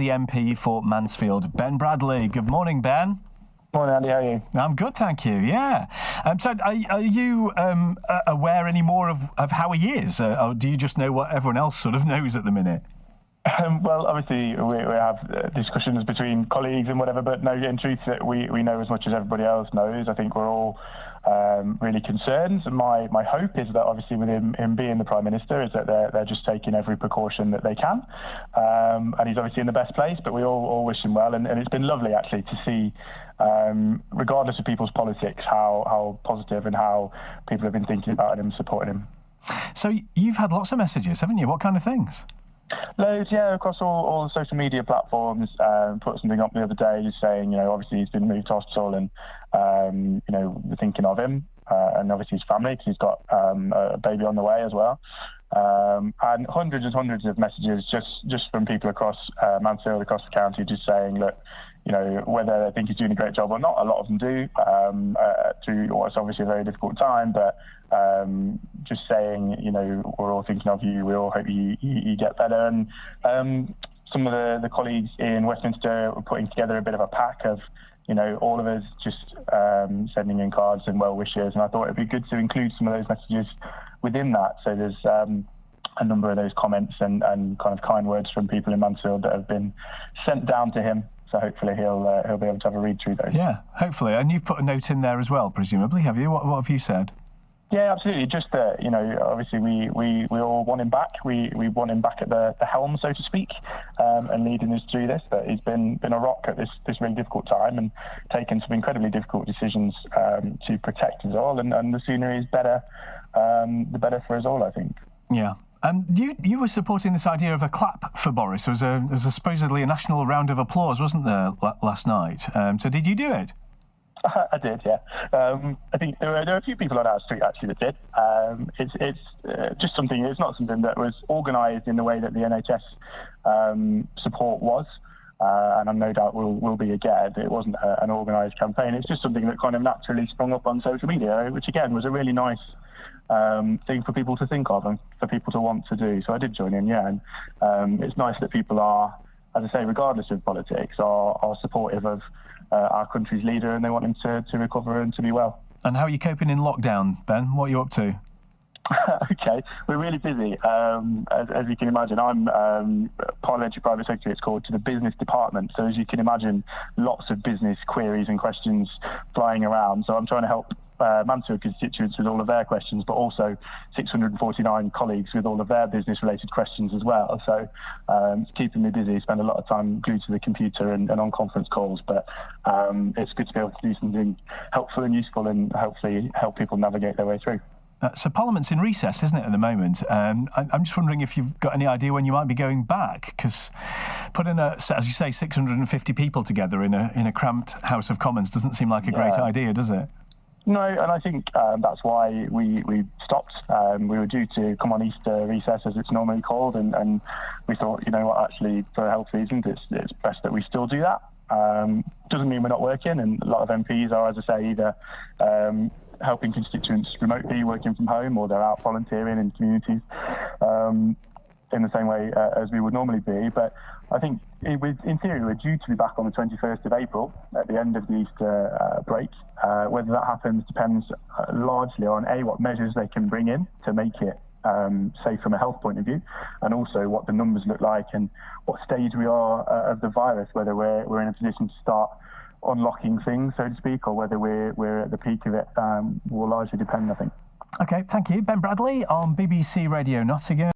the MP for Mansfield, Ben Bradley. Good morning, Ben. Morning, Andy. How are you? I'm good, thank you. Yeah. So, are you aware anymore of how he is, or do you just know what everyone else sort of knows at the minute? Well, obviously, we have discussions between colleagues and whatever, but no, in truth, we know as much as everybody else knows. I think we're all really concerned. My hope is that, obviously, with him being the Prime Minister, is that they're just taking every precaution that they can. And he's obviously in the best place, but we all wish him well. And it's been lovely, actually, to see, regardless of people's politics, how positive and how people have been thinking about him, supporting him. So you've had lots of messages, haven't you? What kind of things? Loads, yeah, across all the social media platforms. Put something up the other day saying, obviously he's been moved to hospital and, we're thinking of him and obviously his family because he's got a baby on the way as well. And hundreds and hundreds of messages just from people across Mansfield, across the county, just saying, look, whether they think he's doing a great job or not, a lot of them do, through what's obviously a very difficult time, but just saying, we're all thinking of you, we all hope you get better. And some of the colleagues in Westminster were putting together a bit of a pack of, all of us just sending in cards and well wishes, and I thought it'd be good to include some of those messages within that. So there's a number of those comments and kind of kind words from people in Mansfield that have been sent down to him. So hopefully he'll be able to have a read through those. Yeah, hopefully. And you've put a note in there as well, presumably, have you? What have you said? Yeah, absolutely. Just that, obviously we all want him back. We want him back at the helm, so to speak, and leading us through this. But he's been a rock at this really difficult time and taken some incredibly difficult decisions to protect us all. And the sooner he's better, the better for us all, I think. Yeah. You were supporting this idea of a clap for Boris. There was supposedly a national round of applause, wasn't there, last night? So did you do it? I did, yeah. I think there were a few people on our street actually that did. It's just something. It's not something that was organised in the way that the NHS support was, and I'm no doubt will be again. It wasn't an organised campaign. It's just something that kind of naturally sprung up on social media, which again was a really nice thing for people to think of and for people to want to do. So I did join in, yeah. And it's nice that people are, as I say, regardless of politics, are supportive of our country's leader, and they want him to recover and to be well. And how are you coping in lockdown, Ben? What are you up to? Okay, we're really busy. As you can imagine, I'm parliamentary private secretary, it's called, to the business department. So as you can imagine, lots of business queries and questions flying around. So I'm trying to help Mansfield constituents with all of their questions, but also 649 colleagues with all of their business-related questions as well. So it's keeping me busy. Spend a lot of time glued to the computer and on conference calls, but it's good to be able to do something helpful and useful and hopefully help people navigate their way through. So Parliament's in recess, isn't it, at the moment? I'm just wondering if you've got any idea when you might be going back, because putting, as you say, 650 people together in a cramped House of Commons doesn't seem like a great idea, does it? No, and I think that's why we stopped. We were due to come on Easter recess, as it's normally called, and we thought, actually, for health reasons, it's best that we still do that. Doesn't mean we're not working, and a lot of MPs are, as I say, either helping constituents remotely, working from home, or they're out volunteering in communities in the same way as we would normally be. But I think, in theory, we're due to be back on the 21st of April at the end of the Easter break. Whether that happens depends largely on, A, what measures they can bring in to make it safe from a health point of view, and also what the numbers look like and what stage we are of the virus, whether we're in a position to start unlocking things, so to speak, or whether we're at the peak of it, will largely depend, I think. OK, thank you. Ben Bradley on BBC Radio Nottingham.